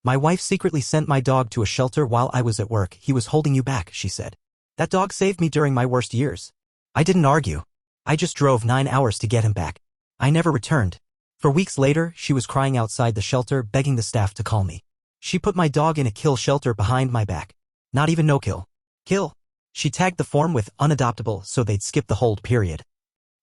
My wife secretly sent my dog to a shelter while I was at work. He was holding you back, she said. That dog saved me during my worst years. I didn't argue. I just drove 9 hours to get him back. I never returned. For weeks later, she was crying outside the shelter, begging the staff to call me. She put my dog in a kill shelter behind my back. Not even no kill. Kill. She tagged the form with unadoptable so they'd skip the hold period.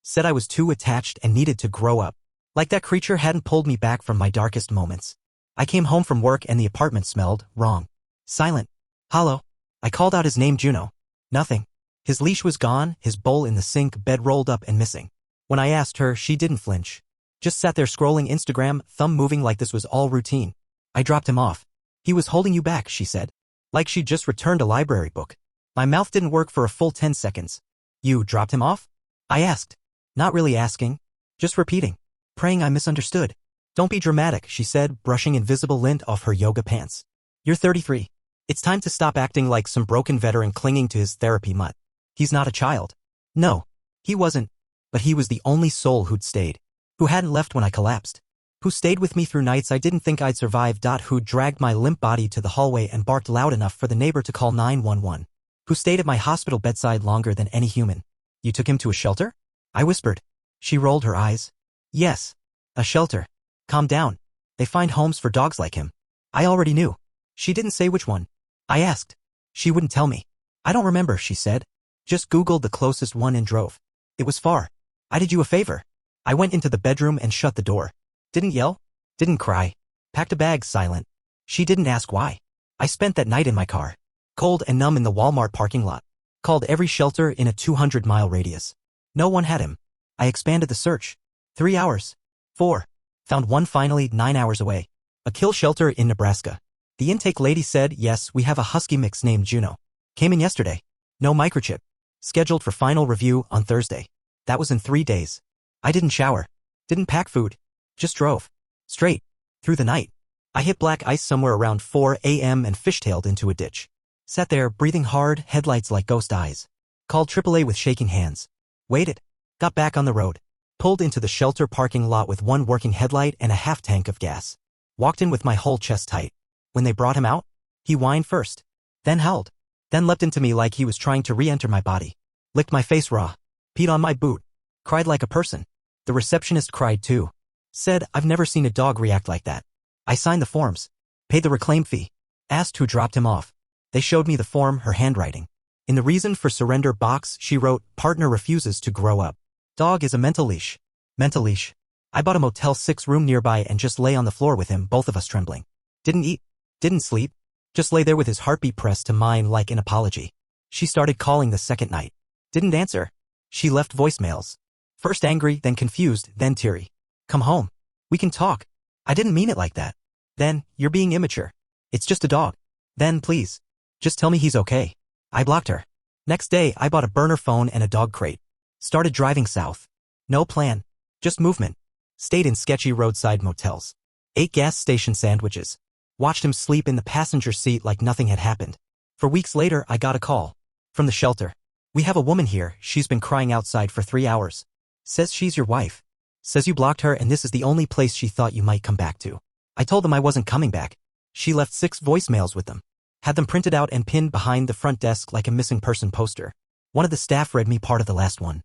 Said I was too attached and needed to grow up. Like that creature hadn't pulled me back from my darkest moments. I came home from work and the apartment smelled wrong. Silent. Hollow. I called out his name, Juno. Nothing. His leash was gone, his bowl in the sink, bed rolled up and missing. When I asked her, she didn't flinch. Just sat there scrolling Instagram, thumb moving like this was all routine. I dropped him off. He was holding you back, she said. Like she'd just returned a library book. My mouth didn't work for a full 10 seconds. You dropped him off? I asked. Not really asking. Just repeating. Praying I misunderstood. Don't be dramatic, she said, brushing invisible lint off her yoga pants. You're 33. It's time to stop acting like some broken veteran clinging to his therapy mutt. He's not a child. No, he wasn't. But he was the only soul who'd stayed. Who hadn't left when I collapsed. Who stayed with me through nights I didn't think I'd survive. Who dragged my limp body to the hallway and barked loud enough for the neighbor to call 911. Who stayed at my hospital bedside longer than any human. You took him to a shelter? I whispered. She rolled her eyes. Yes. A shelter. Calm down. They find homes for dogs like him. I already knew. She didn't say which one. I asked. She wouldn't tell me. I don't remember, she said. Just Googled the closest one and drove. It was far. I did you a favor. I went into the bedroom and shut the door. Didn't yell. Didn't cry. Packed a bag, silent. She didn't ask why. I spent that night in my car. Cold and numb in the Walmart parking lot. Called every shelter in a 200-mile radius. No one had him. I expanded the search. 3 hours. 4. Found one finally 9 hours away. A kill shelter in Nebraska. The intake lady said, yes, we have a husky mix named Juno. Came in yesterday. No microchip. Scheduled for final review on Thursday. That was in 3 days. I didn't shower. Didn't pack food. Just drove. Straight. Through the night. I hit black ice somewhere around 4 a.m. and fishtailed into a ditch. Sat there, breathing hard, headlights like ghost eyes. Called AAA with shaking hands. Waited. Got back on the road. Pulled into the shelter parking lot with one working headlight and a half tank of gas. Walked in with my whole chest tight. When they brought him out, he whined first. Then howled. Then leapt into me like he was trying to re-enter my body. Licked my face raw. Peed on my boot. Cried like a person. The receptionist cried too. Said, I've never seen a dog react like that. I signed the forms. Paid the reclaim fee. Asked who dropped him off. They showed me the form, her handwriting. In the reason for surrender box, she wrote, partner refuses to grow up. Dog is a mental leash. Mental leash. I bought a Motel 6 room nearby and just lay on the floor with him, both of us trembling. Didn't eat. Didn't sleep. Just lay there with his heartbeat pressed to mine like an apology. She started calling the second night. Didn't answer. She left voicemails. First angry, then confused, then teary. Come home. We can talk. I didn't mean it like that. Then, you're being immature. It's just a dog. Then, please. Just tell me he's okay. I blocked her. Next day, I bought a burner phone and a dog crate. Started driving south. No plan. Just movement. Stayed in sketchy roadside motels. Ate gas station sandwiches. Watched him sleep in the passenger seat like nothing had happened. For weeks later, I got a call. From the shelter. We have a woman here, she's been crying outside for 3 hours. Says she's your wife. Says you blocked her and this is the only place she thought you might come back to. I told them I wasn't coming back. She left 6 voicemails with them. Had them printed out and pinned behind the front desk like a missing person poster. One of the staff read me part of the last one.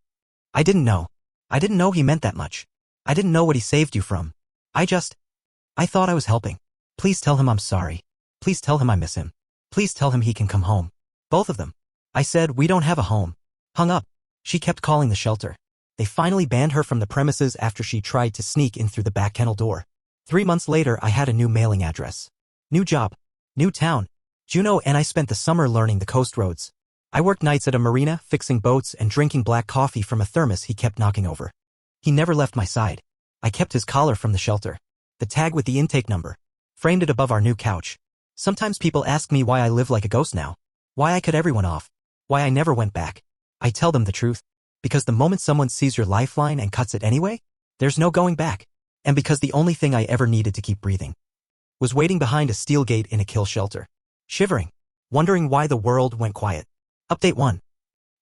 I didn't know. I didn't know he meant that much. I didn't know what he saved you from. I thought I was helping. Please tell him I'm sorry. Please tell him I miss him. Please tell him he can come home. Both of them. I said, we don't have a home. Hung up. She kept calling the shelter. They finally banned her from the premises after she tried to sneak in through the back kennel door. 3 months later, I had a new mailing address. New job. New town. Juno and I spent the summer learning the coast roads. I worked nights at a marina, fixing boats and drinking black coffee from a thermos he kept knocking over. He never left my side. I kept his collar from the shelter. The tag with the intake number. Framed it above our new couch. Sometimes people ask me why I live like a ghost now. Why I cut everyone off. Why I never went back. I tell them the truth. Because the moment someone sees your lifeline and cuts it anyway, there's no going back. And because the only thing I ever needed to keep breathing was waiting behind a steel gate in a kill shelter. Shivering. Wondering why the world went quiet. Update 1.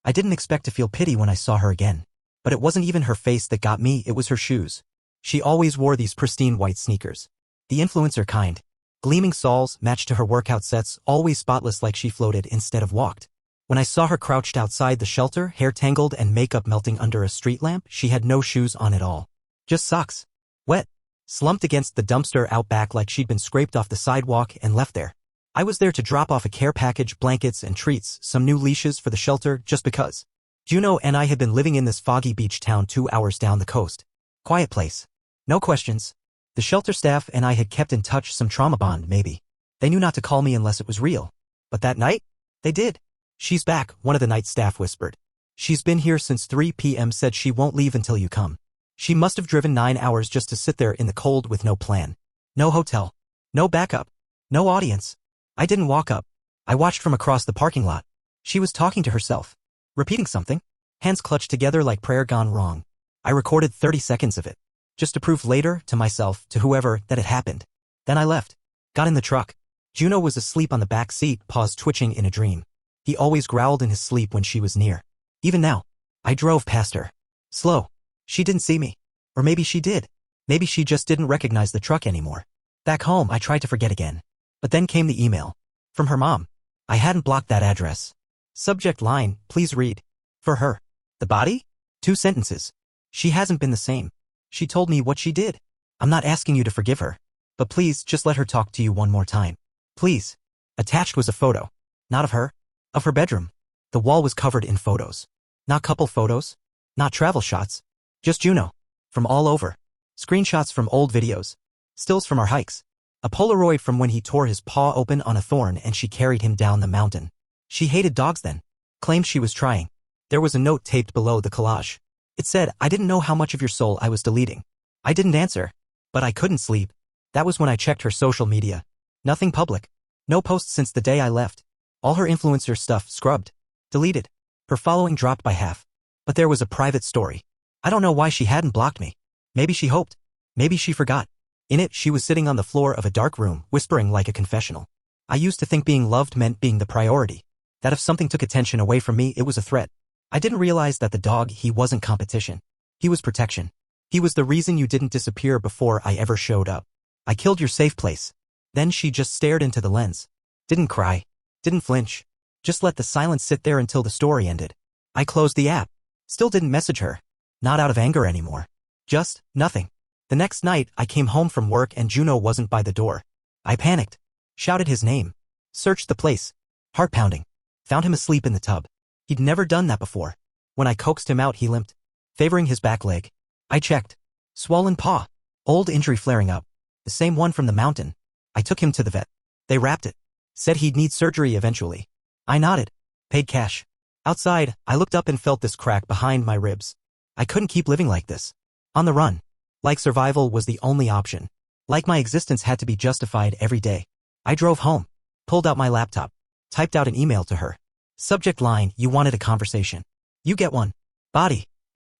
I didn't expect to feel pity when I saw her again. But it wasn't even her face that got me, it was her shoes. She always wore these pristine white sneakers. The influencer kind. Gleaming soles matched to her workout sets, always spotless like she floated instead of walked. When I saw her crouched outside the shelter, hair tangled and makeup melting under a street lamp, she had no shoes on at all. Just socks. Wet. Slumped against the dumpster out back like she'd been scraped off the sidewalk and left there. I was there to drop off a care package, blankets and treats, some new leashes for the shelter, just because. Juno and I had been living in this foggy beach town 2 hours down the coast. Quiet place. No questions. The shelter staff and I had kept in touch, some trauma bond maybe. They knew not to call me unless it was real. But that night, they did. She's back, one of the night staff whispered. She's been here since 3 p.m. said she won't leave until you come. She must have driven 9 hours just to sit there in the cold with no plan. No hotel. No backup. No audience. I didn't walk up. I watched from across the parking lot. She was talking to herself. Repeating something. Hands clutched together like prayer gone wrong. I recorded 30 seconds of it. Just to prove later, to myself, to whoever, that it happened. Then I left. Got in the truck. Juno was asleep on the back seat, paws twitching in a dream. He always growled in his sleep when she was near. Even now. I drove past her. Slow. She didn't see me. Or maybe she did. Maybe she just didn't recognize the truck anymore. Back home, I tried to forget again. But then came the email. From her mom. I hadn't blocked that address. Subject line, please read. For her. The body? 2 sentences. She hasn't been the same. She told me what she did. I'm not asking you to forgive her. But please, just let her talk to you one more time. Please. Attached was a photo. Not of her. Of her bedroom. The wall was covered in photos. Not couple photos. Not travel shots. Just Juno. From all over. Screenshots from old videos. Stills from our hikes. A Polaroid from when he tore his paw open on a thorn and she carried him down the mountain. She hated dogs then. Claimed she was trying. There was a note taped below the collage. It said, I didn't know how much of your soul I was deleting. I didn't answer. But I couldn't sleep. That was when I checked her social media. Nothing public. No posts since the day I left. All her influencer stuff scrubbed. Deleted. Her following dropped by half. But there was a private story. I don't know why she hadn't blocked me. Maybe she hoped. Maybe she forgot. In it, she was sitting on the floor of a dark room, whispering like a confessional. I used to think being loved meant being the priority. That if something took attention away from me, it was a threat. I didn't realize that the dog, he wasn't competition. He was protection. He was the reason you didn't disappear before I ever showed up. I killed your safe place. Then she just stared into the lens. Didn't cry. Didn't flinch. Just let the silence sit there until the story ended. I closed the app. Still didn't message her. Not out of anger anymore. Just, nothing. The next night, I came home from work and Juno wasn't by the door. I panicked. Shouted his name. Searched the place. Heart pounding. Found him asleep in the tub. He'd never done that before. When I coaxed him out, he limped, favoring his back leg. I checked. Swollen paw. Old injury flaring up. The same one from the mountain. I took him to the vet. They wrapped it. Said he'd need surgery eventually. I nodded. Paid cash. Outside, I looked up and felt this crack behind my ribs. I couldn't keep living like this. On the run. Like survival was the only option. Like my existence had to be justified every day. I drove home. Pulled out my laptop. Typed out an email to her. Subject line, you wanted a conversation. You get one. Body.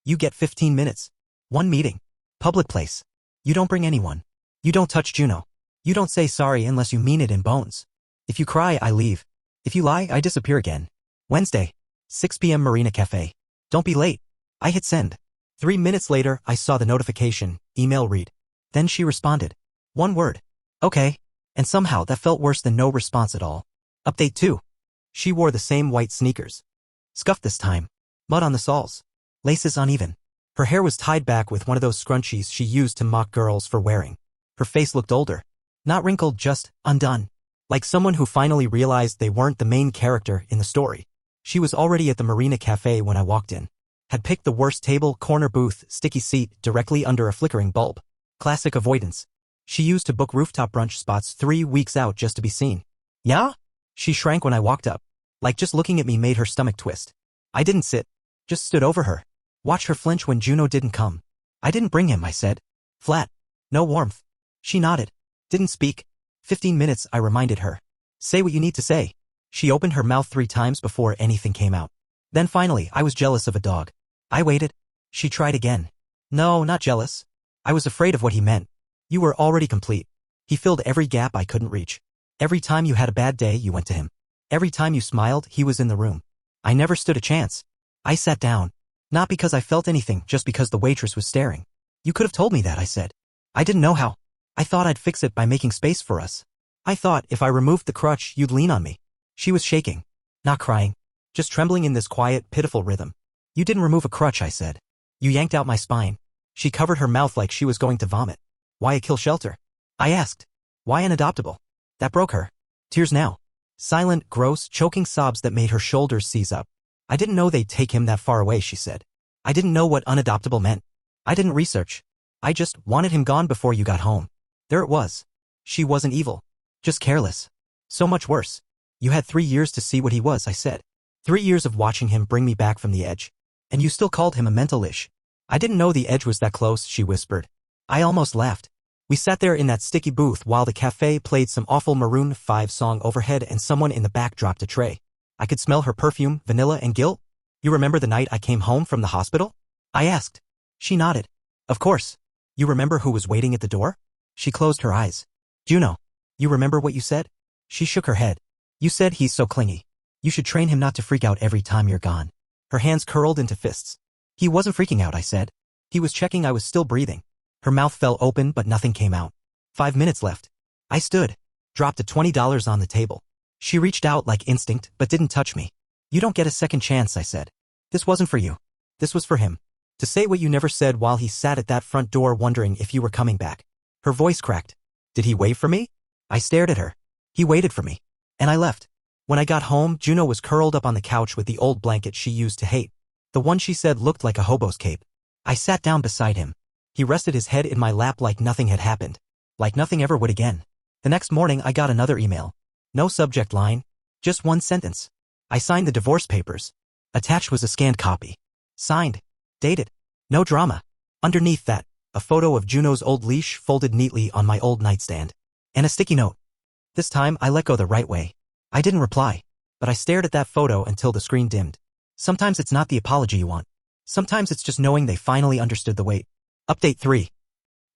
You get 15 minutes. One meeting. Public place. You don't bring anyone. You don't touch Juno. You don't say sorry unless you mean it in bones. If you cry, I leave. If you lie, I disappear again. Wednesday. 6 p.m. Marina Cafe. Don't be late. I hit send. 3 minutes later, I saw the notification, email read. Then she responded. One word. Okay. And somehow that felt worse than no response at all. Update 2. She wore the same white sneakers. Scuffed this time. Mud on the soles. Laces uneven. Her hair was tied back with one of those scrunchies she used to mock girls for wearing. Her face looked older. Not wrinkled, just undone. Like someone who finally realized they weren't the main character in the story. She was already at the Marina Cafe when I walked in. Had picked the worst table, corner booth, sticky seat, directly under a flickering bulb. Classic avoidance. She used to book rooftop brunch spots 3 weeks out just to be seen. Yeah? She shrank when I walked up. Like just looking at me made her stomach twist. I didn't sit. Just stood over her. Watched her flinch when Juno didn't come. I didn't bring him, I said. Flat. No warmth. She nodded. Didn't speak. 15 minutes, I reminded her. Say what you need to say. She opened her mouth 3 times before anything came out. Then finally, I was jealous of a dog. I waited. She tried again. No, not jealous. I was afraid of what he meant. You were already complete. He filled every gap I couldn't reach. Every time you had a bad day, you went to him. Every time you smiled, he was in the room. I never stood a chance. I sat down. Not because I felt anything, just because the waitress was staring. You could have told me that, I said. I didn't know how. I thought I'd fix it by making space for us. I thought if I removed the crutch, you'd lean on me. She was shaking. Not crying. Just trembling in this quiet, pitiful rhythm. You didn't remove a crutch, I said. You yanked out my spine. She covered her mouth like she was going to vomit. Why a kill shelter? I asked. Why an adoptable? That broke her. Tears now. Silent, gross, choking sobs that made her shoulders seize up. I didn't know they'd take him that far away, she said. I didn't know what unadoptable meant. I didn't research. I just wanted him gone before you got home. There it was. She wasn't evil. Just careless. So much worse. You had 3 years to see what he was, I said. 3 years of watching him bring me back from the edge. And you still called him a mental-ish. I didn't know the edge was that close, she whispered. I almost laughed. We sat there in that sticky booth while the cafe played some awful Maroon 5 song overhead and someone in the back dropped a tray. I could smell her perfume, vanilla and guilt. You remember the night I came home from the hospital? I asked. She nodded. Of course. You remember who was waiting at the door? She closed her eyes. Juno. You remember what you said? She shook her head. You said he's so clingy. You should train him not to freak out every time you're gone. Her hands curled into fists. He wasn't freaking out, I said. He was checking I was still breathing. Her mouth fell open but nothing came out. 5 minutes left. I stood. Dropped the $20 on the table. She reached out like instinct but didn't touch me. You don't get a second chance, I said. This wasn't for you. This was for him. To say what you never said while he sat at that front door wondering if you were coming back. Her voice cracked. Did he wait for me? I stared at her. He waited for me. And I left. When I got home, Juno was curled up on the couch with the old blanket she used to hate. The one she said looked like a hobo's cape. I sat down beside him. He rested his head in my lap like nothing had happened. Like nothing ever would again. The next morning I got another email. No subject line. Just one sentence. I signed the divorce papers. Attached was a scanned copy. Signed. Dated. No drama. Underneath that, a photo of Juno's old leash folded neatly on my old nightstand. And a sticky note. This time I let go the right way. I didn't reply. But I stared at that photo until the screen dimmed. Sometimes it's not the apology you want. Sometimes it's just knowing they finally understood the weight. Update 3.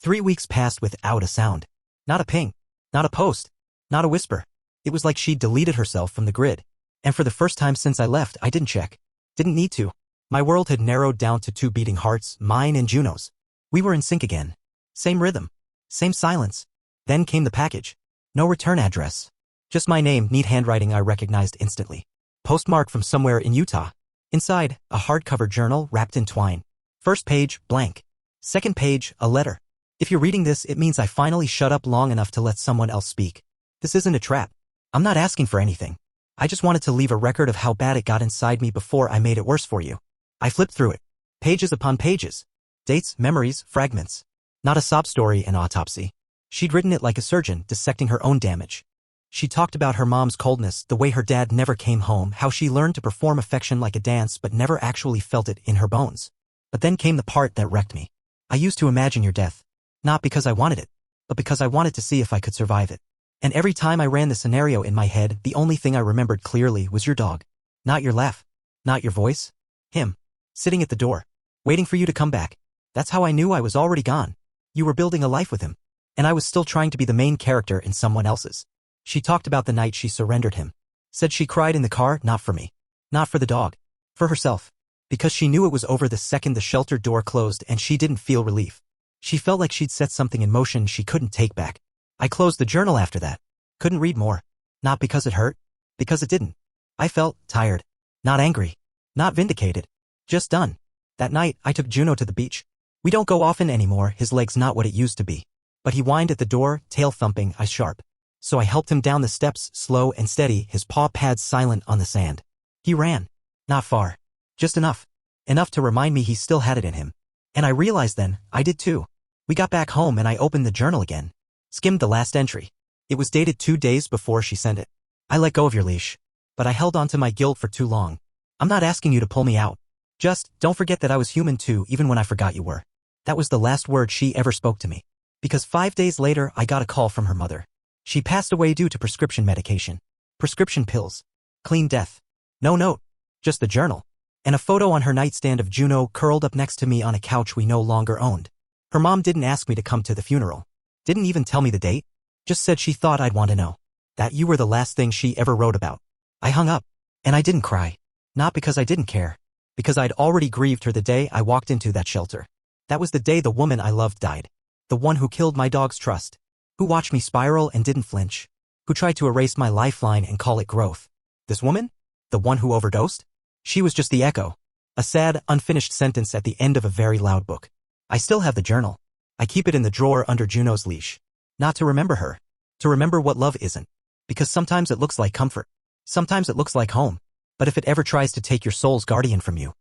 3 weeks passed without a sound. Not a ping. Not a post. Not a whisper. It was like she'd deleted herself from the grid. And for the first time since I left, I didn't check. Didn't need to. My world had narrowed down to 2 beating hearts, mine and Juno's. We were in sync again. Same rhythm. Same silence. Then came the package. No return address. Just my name, neat handwriting I recognized instantly. Postmark from somewhere in Utah. Inside, a hardcover journal wrapped in twine. First page, blank. Second page, a letter. If you're reading this, it means I finally shut up long enough to let someone else speak. This isn't a trap. I'm not asking for anything. I just wanted to leave a record of how bad it got inside me before I made it worse for you. I flipped through it. Pages upon pages. Dates, memories, fragments. Not a sob story, an autopsy. She'd written it like a surgeon, dissecting her own damage. She talked about her mom's coldness, the way her dad never came home, how she learned to perform affection like a dance but never actually felt it in her bones. But then came the part that wrecked me. I used to imagine your death. Not because I wanted it, but because I wanted to see if I could survive it. And every time I ran the scenario in my head, the only thing I remembered clearly was your dog. Not your laugh. Not your voice. Him. Sitting at the door. Waiting for you to come back. That's how I knew I was already gone. You were building a life with him. And I was still trying to be the main character in someone else's. She talked about the night she surrendered him. Said she cried in the car, not for me. Not for the dog. For herself. Because she knew it was over the second the shelter door closed and she didn't feel relief. She felt like she'd set something in motion she couldn't take back. I closed the journal after that. Couldn't read more. Not because it hurt. Because it didn't. I felt tired. Not angry. Not vindicated. Just done. That night, I took Juno to the beach. We don't go often anymore, his leg's not what it used to be. But he whined at the door, tail thumping, eyes sharp. So I helped him down the steps, slow and steady, his paw pads silent on the sand. He ran. Not far. Just enough. Enough to remind me he still had it in him. And I realized then, I did too. We got back home and I opened the journal again. Skimmed the last entry. It was dated 2 days before she sent it. I let go of your leash. But I held on to my guilt for too long. I'm not asking you to pull me out. Just, don't forget that I was human too, even when I forgot you were. That was the last word she ever spoke to me. Because 5 days later, I got a call from her mother. She passed away due to prescription medication. Prescription pills. Clean death. No note. Just the journal. And a photo on her nightstand of Juno curled up next to me on a couch we no longer owned. Her mom didn't ask me to come to the funeral. Didn't even tell me the date. Just said she thought I'd want to know. That you were the last thing she ever wrote about. I hung up. And I didn't cry. Not because I didn't care. Because I'd already grieved her the day I walked into that shelter. That was the day the woman I loved died. The one who killed my dog's trust. Who watched me spiral and didn't flinch. who tried to erase my lifeline and call it growth. This woman? The one who overdosed? She was just the echo. A sad, unfinished sentence at the end of a very loud book. I still have the journal. I keep it in the drawer under Juno's leash. Not to remember her. To remember what love isn't. Because sometimes it looks like comfort. Sometimes it looks like home. But if it ever tries to take your soul's guardian from you,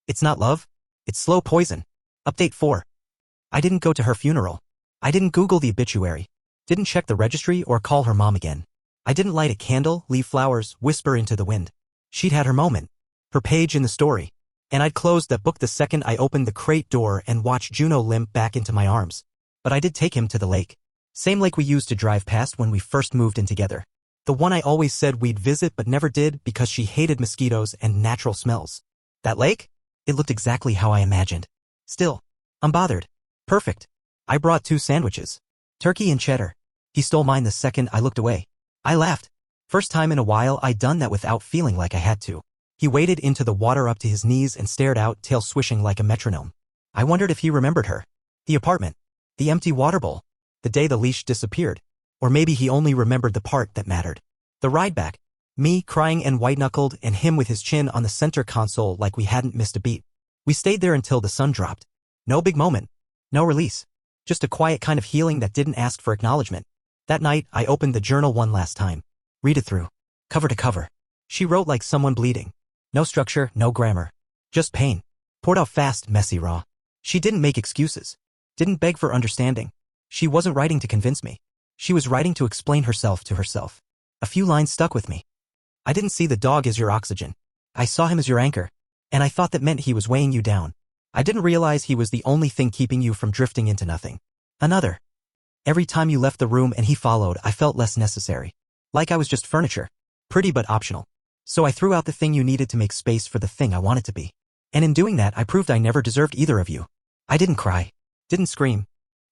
it's not love. It's slow poison. Update 4. I didn't go to her funeral. I didn't Google the obituary. Didn't check the registry or call her mom again. I didn't light a candle, leave flowers, whisper into the wind. She'd had her moment. Her page in the story. And I'd closed that book the second I opened the crate door and watched Juno limp back into my arms. But I did take him to the lake. Same lake we used to drive past when we first moved in together. The one I always said we'd visit but never did because she hated mosquitoes and natural smells. That lake? It looked exactly how I imagined. Still, I'm bothered. Perfect. I brought 2 sandwiches. Turkey and cheddar. He stole mine the second I looked away. I laughed. First time in a while I'd done that without feeling like I had to. He waded into the water up to his knees and stared out, tail swishing like a metronome. I wondered if he remembered her. The apartment. The empty water bowl. The day the leash disappeared. Or maybe he only remembered the part that mattered. The ride back. Me crying and white-knuckled and him with his chin on the center console like we hadn't missed a beat. We stayed there until the sun dropped. No big moment. No release. Just a quiet kind of healing that didn't ask for acknowledgement. That night, I opened the journal one last time. Read it through. Cover to cover. She wrote like someone bleeding. No structure, no grammar. Just pain. Poured out fast, messy, raw. She didn't make excuses. Didn't beg for understanding. She wasn't writing to convince me. She was writing to explain herself to herself. A few lines stuck with me. I didn't see the dog as your oxygen. I saw him as your anchor. And I thought that meant he was weighing you down. I didn't realize he was the only thing keeping you from drifting into nothing. Another. Every time you left the room and he followed, I felt less necessary. Like I was just furniture. Pretty but optional. So I threw out the thing you needed to make space for the thing I wanted to be. And in doing that, I proved I never deserved either of you. I didn't cry. Didn't scream.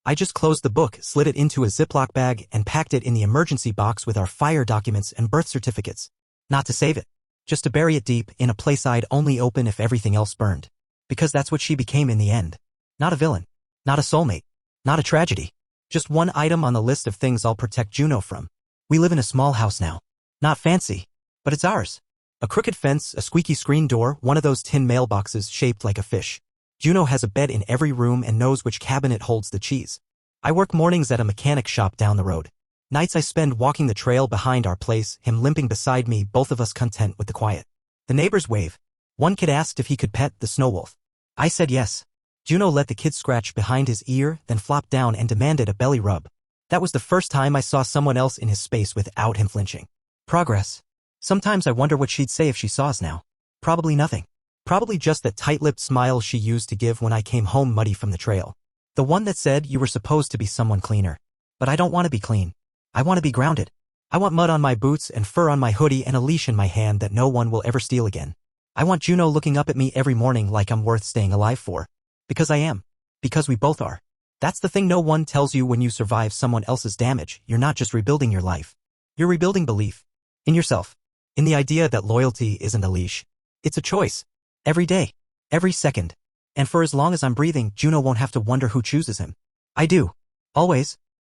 I just closed the book, slid it into a Ziploc bag, and packed it in the emergency box with our fire documents and birth certificates. Not to save it. Just to bury it deep in a place I'd only open if everything else burned. Because that's what she became in the end. Not a villain. Not a soulmate. Not a tragedy. Just one item on the list of things I'll protect Juno from. We live in a small house now. Not fancy. But it's ours. A crooked fence, a squeaky screen door, one of those tin mailboxes shaped like a fish. Juno has a bed in every room and knows which cabinet holds the cheese. I work mornings at a mechanic shop down the road. Nights I spend walking the trail behind our place, him limping beside me, both of us content with the quiet. The neighbors wave. One kid asked if he could pet the snow wolf. I said yes. Juno let the kid scratch behind his ear, then flopped down and demanded a belly rub. That was the first time I saw someone else in his space without him flinching. Progress. Sometimes I wonder what she'd say if she saw us now. Probably nothing. Probably just that tight-lipped smile she used to give when I came home muddy from the trail. The one that said you were supposed to be someone cleaner. But I don't want to be clean. I want to be grounded. I want mud on my boots and fur on my hoodie and a leash in my hand that no one will ever steal again. I want Juno looking up at me every morning like I'm worth staying alive for. Because I am. Because we both are. That's the thing no one tells you when you survive someone else's damage. You're not just rebuilding your life. You're rebuilding belief. In yourself. In the idea that loyalty isn't a leash. It's a choice. Every day. Every second. And for as long as I'm breathing, Juno won't have to wonder who chooses him. I do. Always.